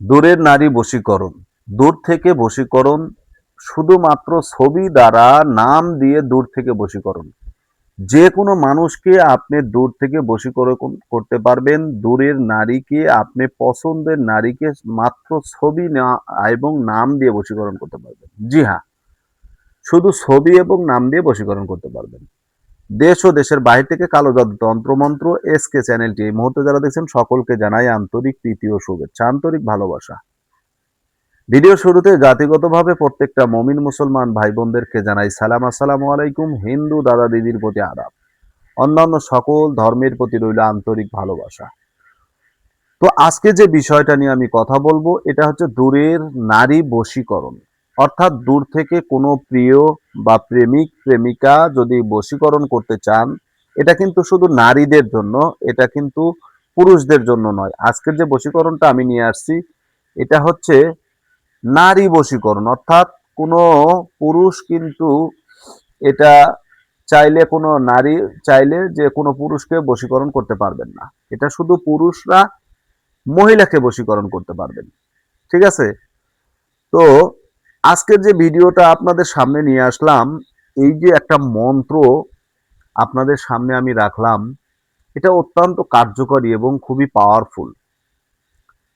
দূরের নারী বশীকরণ। দূর থেকে বশীকরণ শুধুমাত্র ছবি দ্বারা নাম দিয়ে দূর থেকে বশীকরণ। যে কোনো মানুষকে আপনি দূর থেকে বশীকরণ করতে পারবেন। দূরের নারীকে আপনি পছন্দের নারীকে মাত্র ছবি এবং নাম দিয়ে বশীকরণ করতে পারবেন। জি হ্যাঁ, শুধু ছবি এবং নাম দিয়ে বশীকরণ করতে পারবেন। দেশ ও দেশের বাইরে থেকে কালো জাদু তন্ত্রমন্ত্র এসকে চ্যানেলটি এই মুহূর্তে যারা দেখছেন সকলকে জানাই আন্তরিক প্রীতি ও শুভেচ্ছা, আন্তরিক ভালোবাসা। ভিডিও শুরুতে জাতিগতভাবে প্রত্যেকটা মমিন মুসলমান ভাই বোনদেরকে জানাই সালাম, আসসালামু আলাইকুম। হিন্দু দাদা দিদির প্রতি আদাব, অন্যান্য সকল ধর্মের প্রতি রইল আন্তরিক ভালোবাসা। তো আজকে যে বিষয়টা নিয়ে আমি কথা বলবো এটা হচ্ছে দূরের নারী বশীকরণ। অর্থাৎ দূর থেকে কোনো প্রিয় বা প্রেমিক প্রেমিকা যদি বশীকরণ করতে চান, এটা কিন্তু শুধু নারীদের জন্য, এটা কিন্তু পুরুষদের জন্য নয়। আজকের যে বশীকরণটা আমি নিয়ে আসছি এটা হচ্ছে নারী বশীকরণ। অর্থাৎ কোনো পুরুষ কিন্তু এটা চাইলে, কোনো নারী চাইলে যে কোনো পুরুষকে বশীকরণ করতে পারবেন না। এটা শুধু পুরুষরা মহিলাকে বশীকরণ করতে পারবেন। ঠিক আছে? তো আজকের যে ভিডিওটা আপনাদের সামনে নিয়ে আসলাম, এই যে একটা মন্ত্র আপনাদের সামনে আমি রাখলাম, এটা অত্যন্ত কার্যকরী এবং খুবই পাওয়ারফুল।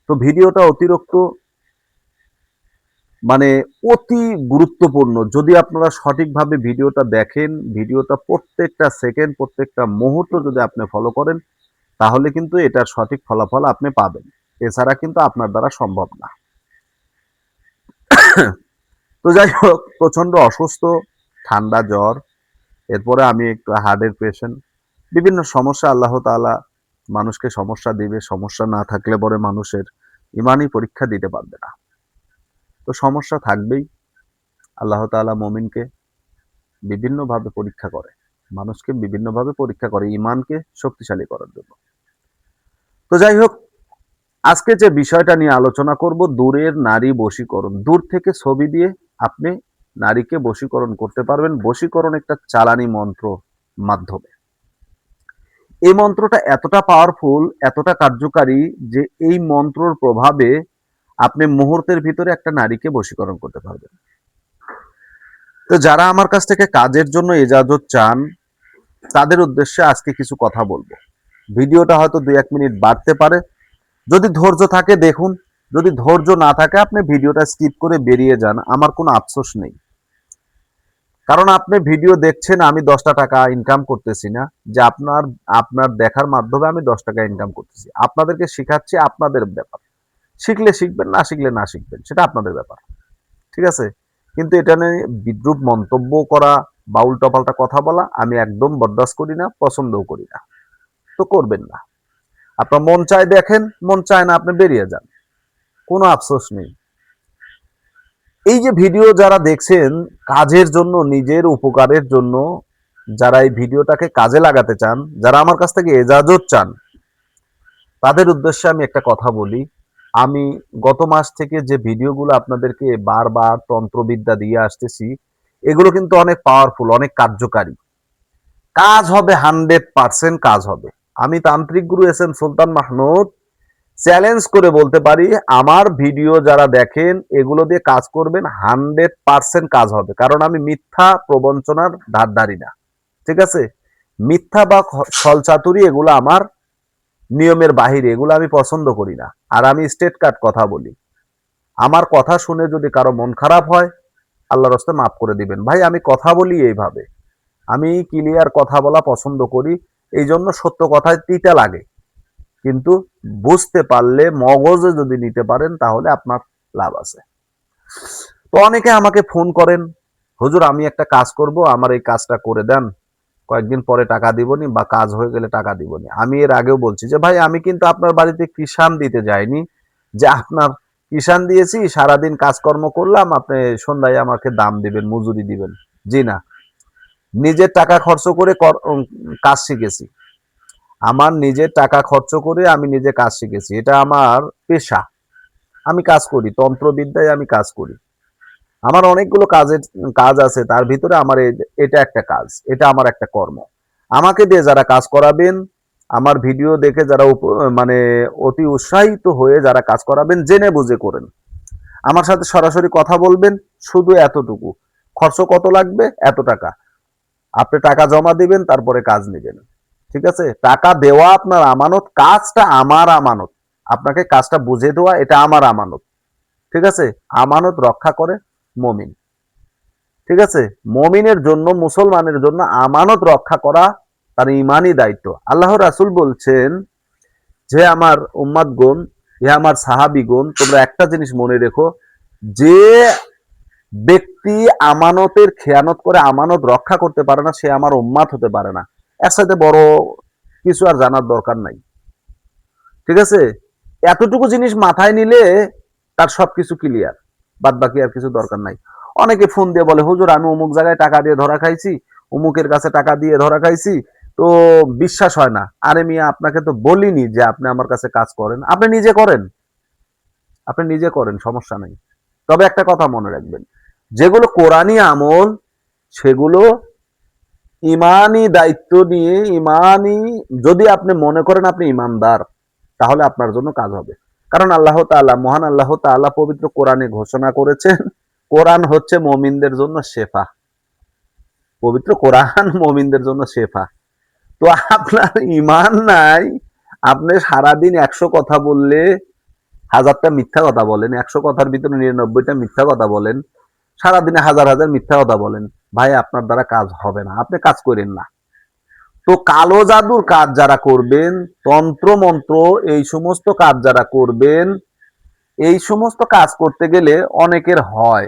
তো ভিডিওটা অতিরিক্ত মানে অতি গুরুত্বপূর্ণ। যদি আপনারা সঠিকভাবে ভিডিওটা দেখেন, ভিডিওটা প্রত্যেকটা সেকেন্ড প্রত্যেকটা মুহূর্ত যদি আপনি ফলো করেন, তাহলে কিন্তু এটার সঠিক ফলাফল আপনি পাবেন। এছাড়া কিন্তু আপনার দ্বারা সম্ভব না। তো যাই হোক, প্রচন্ড অসুস্থ, ঠান্ডা জ্বর, এরপরে আমি একটু হার্টের পেশেন্ট, বিভিন্ন সমস্যা আল্লাহ তাআলা মানুষকে সমস্যা দিবে। সমস্যা না থাকলে পরে মানুষের ইমানি পরীক্ষা দিতে পারবে না। তো সমস্যা থাকবেই। আল্লাহ তাআলা মুমিনকে বিভিন্নভাবে পরীক্ষা করে, মানুষকে বিভিন্নভাবে পরীক্ষা করে ইমানকে শক্তিশালী করার জন্য। তো যাই হোক, আজকে যে বিষয়টা নিয়ে আলোচনা করব, দূরের নারী বশীকরণ। দূর থেকে ছবি দিয়ে আপনি নারীকে বশীকরণ করতে পারবেন। বশীকরণ একটা চালানি মন্ত্র মাধ্যমে। এই মন্ত্রটা এতটা পাওয়ারফুল, এতটা কার্যকারী যে এই মন্ত্রর প্রভাবে আপনি মুহূর্তের ভিতরে একটা নারীকে বশীকরণ করতে পারবেন। তো যারা আমার কাছ থেকে কাজের জন্য ইজাজত চান, তাদের উদ্দেশ্যে আজকে কিছু কথা বলবো। ভিডিওটা হয়তো 2-1 মিনিট বাড়তে পারে। যদি ধৈর্য থাকে দেখুন, যদি ধৈর্য না থাকে আপনি ভিডিওটা স্কিপ করে বেরিয়ে যান, আমার কোনো আফসোস নেই। কারণ আপনি ভিডিও দেখছেন, আমি 10টা টাকা ইনকাম করতেছি না যে আপনার আপনার দেখার মাধ্যমে আমি 10 টাকা ইনকাম করতেছি। আপনাদেরকে শেখাচ্ছি, আপনাদের ব্যাপার। শিখলে শিখবেন, না শিখলে না শিখবেন, সেটা আপনাদের ব্যাপার। ঠিক আছে? কিন্তু এটা নিয়ে বিদ্রূপ মন্তব্য করা বা উল্টাপাল্টা কথা বলা আমি একদম বরদাস্ত করি না, পছন্দও করি না। তো করবেন না। আপনার মন চায় দেখেন, মন চায় না আপনি বেরিয়ে যান, কোনো আফসোস নেই। এই যে ভিডিও যারা দেখছেন কাজের জন্য, নিজের উপকারের জন্য, যারা এই ভিডিওটাকে কাজে লাগাতে চান, যারা আমার কাছ থেকে এজাজত চান, তাদের উদ্দেশ্যে আমি একটা কথা বলি। আমি গত মাস থেকে যে ভিডিওগুলো আপনাদেরকে বারবার তন্ত্রবিদ্যা দিয়ে আসতেছি, এগুলো কিন্তু অনেক পাওয়ারফুল, অনেক কার্যকারী। কাজ হবে, 100% কাজ হবে। আমি তান্ত্রিক গুরু এস এম সুলতান মাহমুদ চ্যালেঞ্জ করে বলতে পারি, আমার ভিডিও যারা দেখেন এগুলো দিয়ে কাজ করবেন, 100% কাজ হবে। কারণ আমি মিথ্যা প্রবঞ্চনার ধার ধারি না। ঠিক আছে? মিথ্যা বা ছলচাতুরি এগুলো আমার নিয়মের বাহিরে, এগুলো আমি পছন্দ করি না। আর আমি স্ট্রেট কাট কথা বলি। আমার কথা শুনে যদি কারো মন খারাপ হয়, আল্লাহর রাস্তে মাফ করে দিবেন। ভাই আমি কথা বলি এইভাবে, আমি ক্লিয়ার কথা বলা পছন্দ করি। এই জন্য সত্য কথায় তিতা লাগে, কিন্তু বুঝতে পারলে, মগজে যদি নিতে পারেন, তাহলে আপনার লাভ আছে। তো অনেকে আমাকে ফোন করেন, হুজুর আমি একটা কাজ করব, আমার এই কাজটা করে দেন, কয়েকদিন পরে টাকা দিবনি বা কাজ হয়ে গেলে টাকা দিবনি। আমি এর আগেও বলছি যে ভাই আমি কিন্তু আপনার বাড়িতে কৃষাণ দিতে যাইনি, যে আপনার কৃষাণ দিয়েছি, সারাদিন কাজকর্ম করলাম, আপনি সন্ধ্যায় আমাকে দাম দিবেন, মজুরি দিবেন। জি না, নিজের টাকা খরচ করে কাজ শিখেছি। আমার নিজের টাকা খরচ করে আমি নিজে কাজ শিখেছি, এটা আমার পেশা। আমি কাজ করি, তন্ত্রবিদ্যায় আমি কাজ করি। আমার অনেকগুলো কাজ আছে, তার ভিতরে আমার এটা একটা কাজ, এটা আমার একটা কর্ম। আমাকে দিয়ে যারা কাজ করাবেন, আমার ভিডিও দেখে যারা মানে অতি উৎসাহিত হয়ে যারা কাজ করাবেন, জেনে বুঝে করেন। আমার সাথে সরাসরি কথা বলবেন, শুধু এতটুকু, খরচ কত লাগবে, এত টাকা। আপনি টাকা জমা দিবেন, তারপরে কাজ নেবেন। ঠিক আছে? টাকা দেওয়া আপনার আমানত, কাজটা আমার আমানত। আপনাকে কাজটা বুঝে দেওয়া, এটা আমার আমানত। ঠিক আছে? আমানত রক্ষা করে মুমিন। ঠিক আছে? মুমিনের জন্য, মুসলমানের জন্য আমানত রক্ষা করা তার ইমানই দায়িত্ব। আল্লাহ রাসূল বলছেন যে, আমার উম্মাতগণ, হে আমার সাহাবীগণ, তোমরা একটা জিনিস মনে রেখো, যে ব্যক্তি আমানতের খেয়ানত করে আমানত রক্ষা করতে পারে না, সে আমার উম্মাত হতে পারে না। এর সাথে বড় কিছু আর জানার দরকার নাই। ঠিক আছে? এতটুকু জিনিস মাথায় নিলে তার সবকিছু ক্লিয়ার, বাদ বাকি আর কিছু দরকার নাই। অনেকে ফোন দিয়ে বলে, হুজুর আমি অমুক জায়গায় টাকা দিয়ে ধরা খাইছি, অমুকের কাছে টাকা দিয়ে ধরা খাইছি, তো বিশ্বাস হয় না। আরে মিয়া, আপনাকে তো বলিনি যে আপনি আমার কাছে কাজ করেন, আপনি নিজে করেন। আপনি নিজে করেন, সমস্যা নাই। তবে একটা কথা মনে রাখবেন, যেগুলো কোরআনী আমল, সেগুলো ইমানি দায়িত্ব নিয়ে, ইমানি, যদি আপনি মনে করেন আপনি ইমানদার, তাহলে আপনার জন্য কাজ হবে। কারণ আল্লাহ তাআলা, মহান আল্লাহ তাআলা পবিত্র কোরআনে ঘোষণা করেছেন, কোরআন হচ্ছে মুমিনদের জন্য শেফা। পবিত্র কোরআন মুমিনদের জন্য শেফা। তো আপনার ইমান নাই, আপনি সারাদিন 100 কথা বললে, 1000টা মিথ্যা কথা বলেন, 100 কথার ভিতরে 99টা মিথ্যা কথা বলেন, সারাদিনে হাজার হাজার মিথ্যা কথা বলেন, ভাই আপনার দ্বারা কাজ হবে না, আপনি কাজ করেন না। তো কালো জাদুর কাজ যারা করবেন, তন্ত্র মন্ত্র, এই সমস্ত কাজ যারা করবেন, এই সমস্ত কাজ করতে গেলে অনেকের হয়,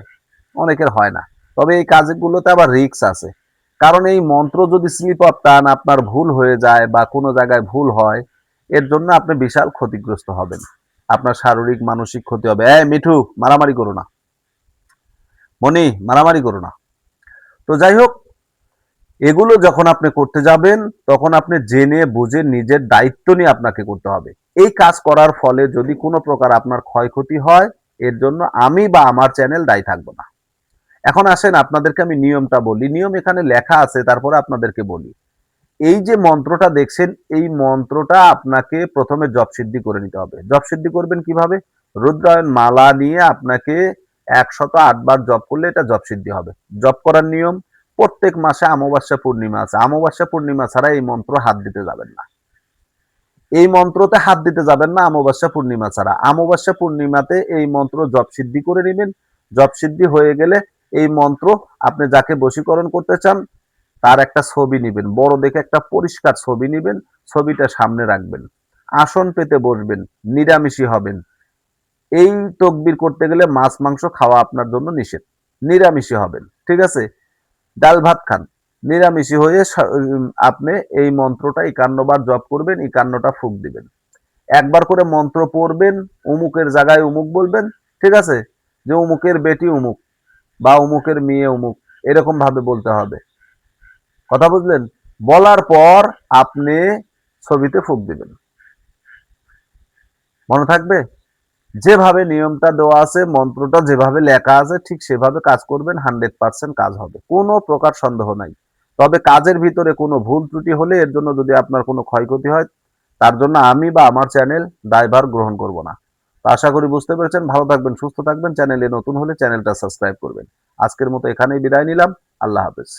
অনেকের হয় না। তবে এই কাজগুলোতে আবার রিস্ক আছে। কারণ এই মন্ত্র যদি স্লিপ অফ টান আপনার ভুল হয়ে যায় বা কোনো জায়গায় ভুল হয়, এর জন্য আপনি বিশাল ক্ষতিগ্রস্ত হবেন। আপনার শারীরিক মানসিক ক্ষতি হবে। এই মিঠু, মারামারি করো না। মনি, মারামারি করো না। তো যাই হোক, এগুলো যখন আপনি করতে যাবেন, তখন আপনি জেনে বুঝে নিজের দায়িত্ব নিয়ে আপনাকে করতে হবে। এই কাজ করার ফলে যদি কোনো প্রকার আপনার ক্ষয়ক্ষতি হয়, এর জন্য আমি বা আমার চ্যানেল দায়ী থাকবো না। এখন আসেন আপনাদেরকে আমি নিয়মটা বলি। নিয়ম এখানে লেখা আছে, তারপরে আপনাদেরকে বলি। এই যে মন্ত্রটা দেখছেন, এই মন্ত্রটা আপনাকে প্রথমে জপসিদ্ধি করে নিতে হবে। জপসিদ্ধি করবেন কিভাবে? রুদ্রায়ণ মালা নিয়ে আপনাকে 108 বার জপ করলে এটা জপসিদ্ধি হবে। জপ করার নিয়ম, প্রত্যেক মাসে অমাবস্যা পূর্ণিমা আছে, অমাবস্যা পূর্ণিমা ছাড়া এই মন্ত্র হাত দিতে যাবেন না। এই মন্ত্রতে হাত দিতে যাবেন না অমাবস্যা পূর্ণিমা ছাড়া। অমাবস্যা পূর্ণিমাতে এই মন্ত্র জপসিদ্ধি করে নেবেন। জপসিদ্ধি হয়ে গেলে এই মন্ত্র আপনি যাকে বশীকরণ করতে চান তার একটা ছবি নিবেন, বড় দেখে একটা পরিষ্কার ছবি নিবেন, ছবিটা সামনে রাখবেন, আসন পেতে বসবেন, নিরামিষী হবেন। এই তকবির করতে গেলে মাছ মাংস খাওয়া আপনার জন্য নিষেধ, নিরামিষী হবেন। ঠিক আছে? ডাল ভাত খান, নিরামিষী হয়ে আপনি এই মন্ত্রটা 51 বার জপ করবেন, 51টা ফুঁক দিবেন। একবার করে মন্ত্র পড়বেন, অমুকের জায়গায় অমুক বলবেন। ঠিক আছে? যে অমুকের বেটি অমুক বা অমুকের মেয়ে অমুক, এরকম ভাবে বলতে হবে। কথা বুঝলেন? বলার পর আপনি ছবিতে ফুঁক দিবেন। মনে থাকবে? যেভাবে নিয়মটা দেওয়া আছে, মন্ত্রটা যেভাবে লেখা আছে, ঠিক সেভাবে কাজ করবেন, 100% কাজ হবে, কোনো প্রকার সন্দেহ নাই। তবে কাজের ভিতরে কোনো ভুল ত্রুটি হলে, এর জন্য যদি আপনার কোনো ক্ষয়ক্ষতি হয়, তার জন্য আমি বা আমার চ্যানেল দায়ভার গ্রহণ করব না। তো আশা করি বুঝতে পেরেছেন। ভালো থাকবেন, সুস্থ থাকবেন। চ্যানেলে নতুন হলে চ্যানেলটা সাবস্ক্রাইব করবেন। আজকের মতো এখানেই বিদায় নিলাম। আল্লাহ হাফেজ।